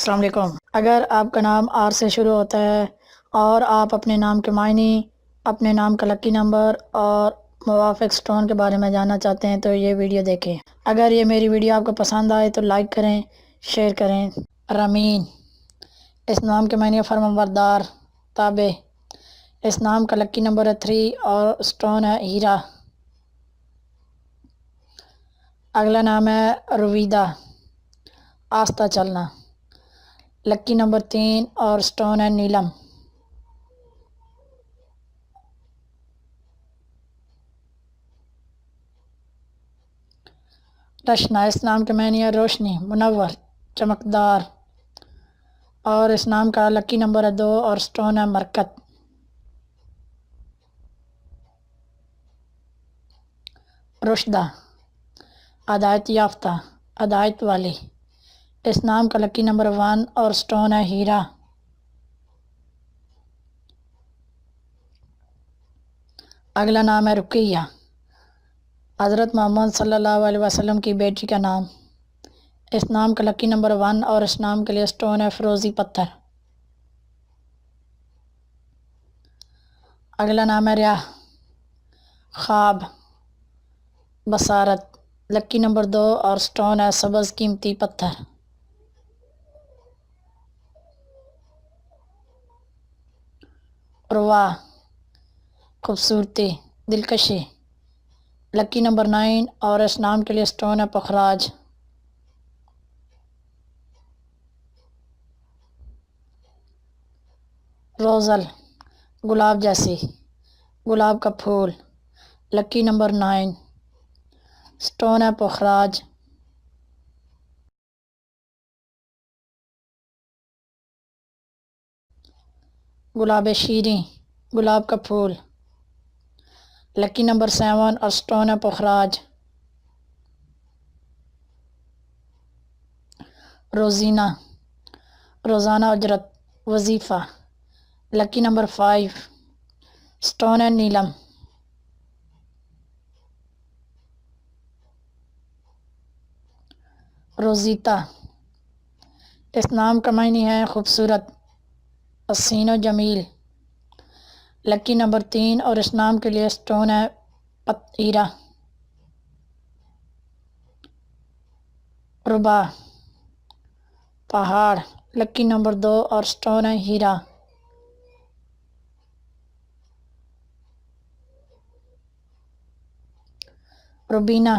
السلام علیکم۔ اگر آپ کا نام آر سے شروع ہوتا ہے اور آپ اپنے نام کے معنی، اپنے نام کا لکی نمبر اور موافق سٹون کے بارے میں جاننا چاہتے ہیں تو یہ ویڈیو دیکھیں۔ اگر یہ میری ویڈیو آپ کو پسند آئے تو لائک کریں، شیئر کریں۔ رامین، اس نام کے معنی فرمانبردار، تابع۔ اس نام کا لکی نمبر ہے 3 اور سٹون ہے ہیرا۔ اگلا نام ہے رویدہ، آستہ چلنا۔ لکی نمبر 3 اور سٹون ہے نیلم۔ رشنا، اس نام کے معنی ہے روشنی، منور، چمکدار، اور اس نام کا لکی نمبر ہے 2 اور سٹون ہے مرکت۔ رشدہ، ہدایت یافتہ، ہدایت والی۔ اس نام کا لکی نمبر 1 اور سٹون ہے ہیرا۔ اگلا نام ہے رقیہ، حضرت محمد صلی اللہ علیہ وسلم کی بیٹی کا نام۔ اس نام کا لکی نمبر 1 اور اس نام کے لیے سٹون ہے فیروزی پتھر۔ اگلا نام ہے ریاح، خواب، بصارت۔ لکی نمبر 2 اور سٹون ہے سبز قیمتی پتھر۔ روا، خوبصورتی، دلکشی۔ لکی نمبر 9 اور اس نام کے لیے سٹون ہے پخراج۔ روزل، گلاب جیسی، گلاب کا پھول۔ لکی نمبر 9، سٹون ہے پخراج۔ گلاب شیریں، گلاب کا پھول۔ لکی نمبر 7 اور سٹون ہے پخراج۔ روزینہ، روزانہ اجرت، وظیفہ۔ لکی نمبر 5، سٹون ہے نیلم۔ روزیتا، اس نام کا معنی ہے خوبصورت، حسین و جمیل۔ لکی نمبر 3 اور اس نام کے لیے سٹون ہے ہیرا۔ ربا، پہاڑ۔ لکی نمبر 2 اور سٹون ہے ہیرا۔ روبینہ،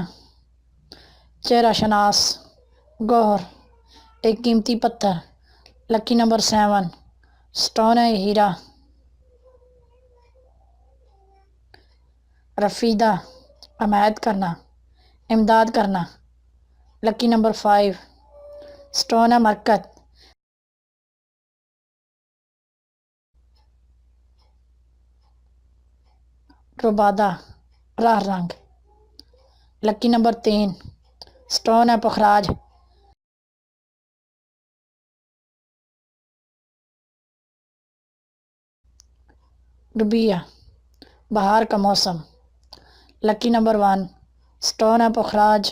چہرہ شناس، گوہر، ایک قیمتی پتھر۔ لکی نمبر 7، سٹون ہے ہیرا۔ رفیدہ، حمایت کرنا، امداد کرنا۔ لکی نمبر 5، سٹون ہے مرکت۔ ربادہ، راہ رنگ۔ لکی نمبر 3، سٹون ہے پخراج۔ ربیہ، بہار کا موسم۔ لکی نمبر 1، سٹون ہے پخراج۔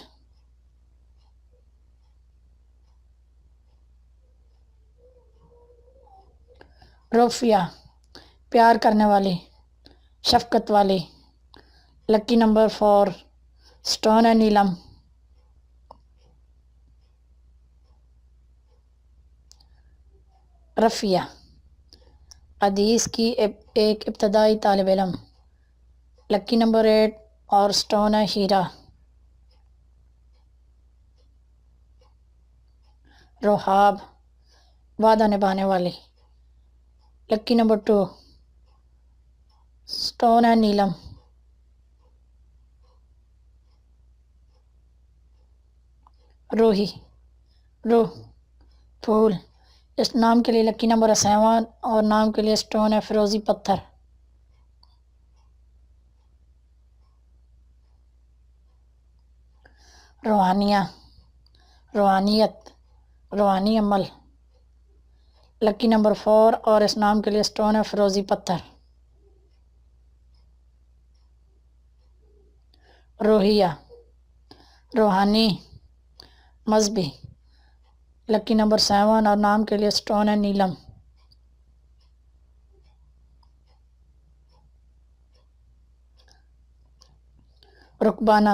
روفیہ، پیار کرنے والی، شفقت والی۔ لکی نمبر 4، سٹون ہے نیلم۔ رفیہ، حدیث کی ایک ابتدائی طالب علم۔ لکی نمبر 8 اور سٹون ہے ہیرا۔ روحاب، وعدہ نبھانے والی۔ لکی نمبر 2، سٹون ہے نیلم۔ روحی، روح، پھول۔ اس نام کے لیے لکی نمبر 7 اور نام کے لیے سٹون ہے فیروزی پتھر۔ روحانیہ، روحانیت، روحانی عمل۔ لکی نمبر 4 اور اس نام کے لیے سٹون ہے فیروزی پتھر۔ روحیہ، روحانی، مذہبی۔ لکی نمبر 7 اور نام کے لیے اسٹون ہے نیلم. رکبانہ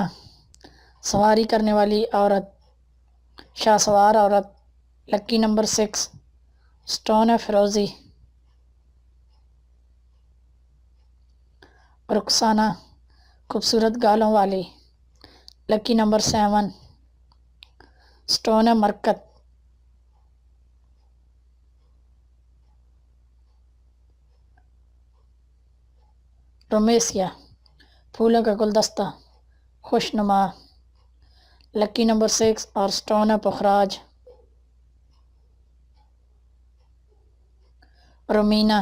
سواری کرنے والی عورت، شاہ سوار عورت. لکی نمبر 6 اسٹون ہے فیروزی. رخسانہ خوبصورت گالوں والی. لکی نمبر 7 اسٹون ہے مرکت. رومیسیا پھولوں کا گلدستہ، خوش نما. لکی نمبر 6 اور اسٹون ہے پخراج. رومینہ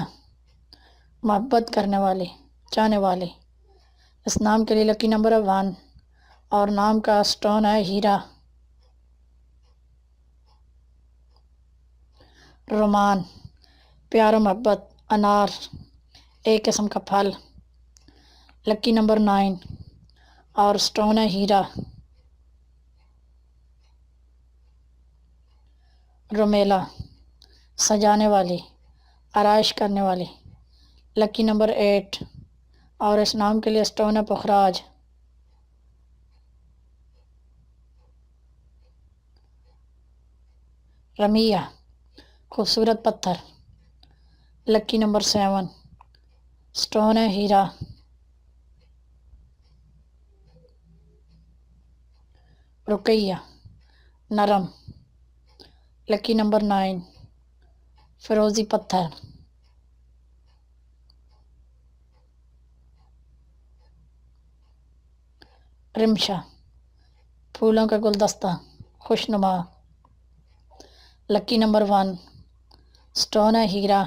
محبت کرنے والی، چاہنے والی. اس نام کے لیے لکی نمبر ہے 1 اور نام کا اسٹون ہے ہیرا. رومان پیار و محبت، انار ایک قسم کا پھل. لکی نمبر 9 اور اسٹون ہے ہیرا. رومیلا سجانے والی، آرائش کرنے والی. لکی نمبر 8 اور اس نام کے لیے اسٹون ہے پخراج. رمیہ خوبصورت پتھر. لکی نمبر 7 اسٹون ہے ہیرا. رقیہ نرم. لکی نمبر 9 فیروزی پتھر. رمشا پھولوں کا گلدستہ، خوش نما. لکی نمبر 1 اسٹون ہے ہیرا.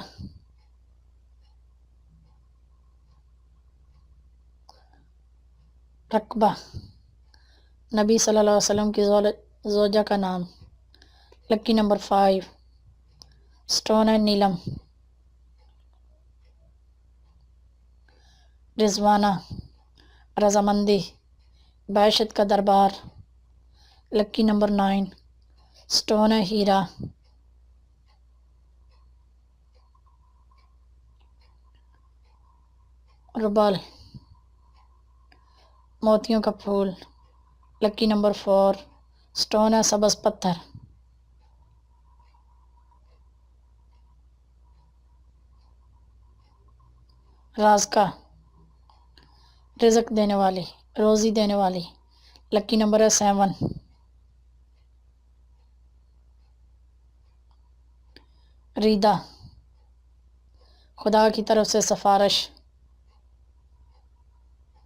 رقبہ نبی صلی اللہ علیہ وسلم کی زوجہ کا نام. لکی نمبر 5 اسٹون ہے نیلم. رضوانہ رضامندی، بعشت کا دربار. لکی نمبر 9 اسٹون ہے ہیرا. ربال موتیوں کا پھول. لکی نمبر 4 اسٹون ہے سبز پتھر. رازقہ رزق دینے والی، روزی دینے والی. لکی نمبر ہے 7. ریدہ خدا کی طرف سے سفارش.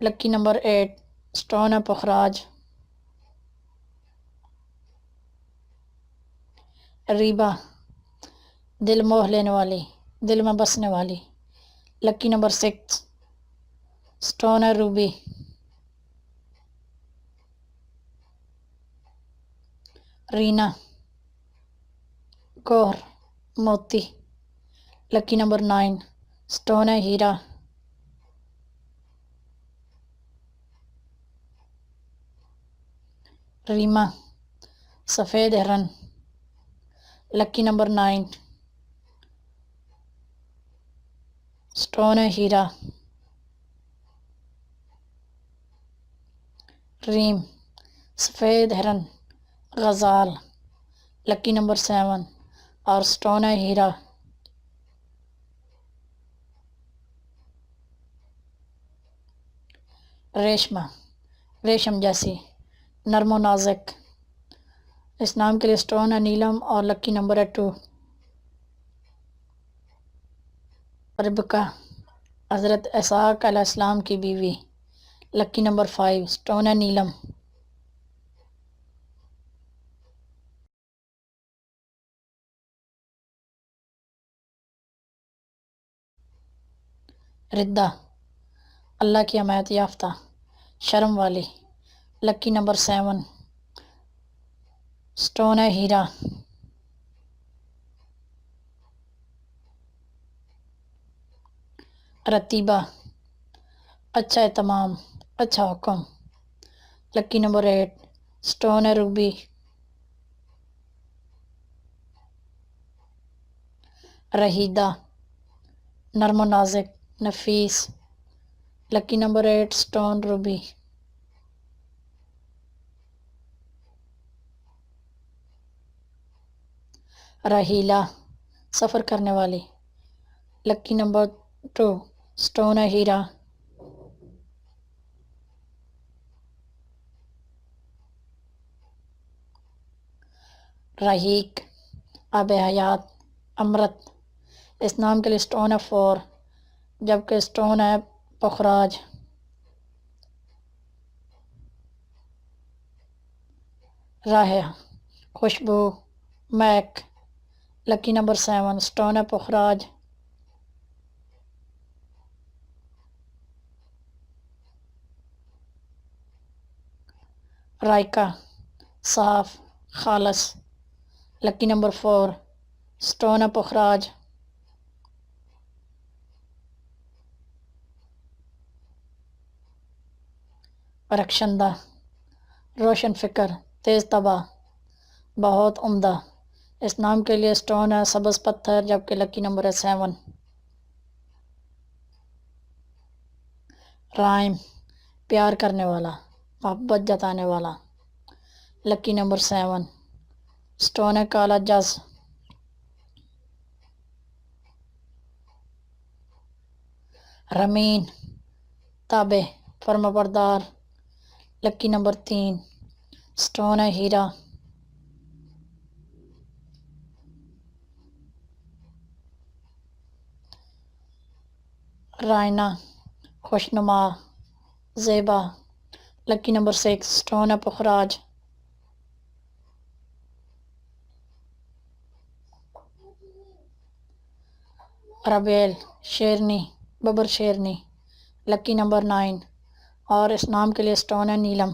لکی نمبر 8 اسٹون ہے پخراج. ریبہ دل موہ لینے والی، دل میں بسنے والی. لکی نمبر 6 اسٹون ہے روبی. رینا گوہر موتی. لکی نمبر 9 اسٹون ہے ہیرا. ریما سفید ہرن. لکی نمبر 9 اسٹون ہے ہیرا. ریم سفید ہرن غزال. لکی نمبر 7 اور اسٹون ہے ہیرا. ریشمہ ریشم جیسی، نرم و نازک. اس نام کے لیے اسٹون ہے نیلم اور لکی نمبر ہے 2. ربکہ حضرت اسحاق علیہ السلام کی بیوی. لکی نمبر 5 اسٹون ہے نیلم. ردہ اللہ کی حمایت یافتہ، شرم والی. لکی نمبر 7 اسٹون ہے ہیرا. رتیبہ اچھا اہتمام، اچھا حکم. لکی نمبر 8 اسٹون ہے روبی. رہیدہ، نرم و نازک، نفیس. لکی نمبر 8 اسٹون روبی. رحیلہ، سفر کرنے والی. لکی نمبر 2 اسٹون ہیرا. رحیق، آب حیات، امرت. اس نام کے لیے اسٹون ہے 4 جبکہ اسٹون ہے پخراج. رائحہ، خوشبو، مہک. لکی نمبر 7 اسٹون ہے پخراج. رائکہ، صاف، خالص. لکی نمبر 4 اسٹون ہے پخراج. رخشندہ، روشن فکر، تیز طبع، بہت عمدہ. اس نام کے لیے اسٹون ہے سبز پتھر جبکہ لکی نمبر ہے 7. رائم، پیار کرنے والا، محبت جتانے والا. لکی نمبر 7 اسٹون ہے کالا جز. رمین، تابع، فرما بردار. لکی نمبر 3 اسٹون ہے ہیرا. رائنا، خوشنما، زیبا. لکی نمبر 6 اسٹون ہے پخراج. ربیل، شیرنی، ببر شیرنی. لکی نمبر 9 اور اس نام کے لیے اسٹون ہے نیلم.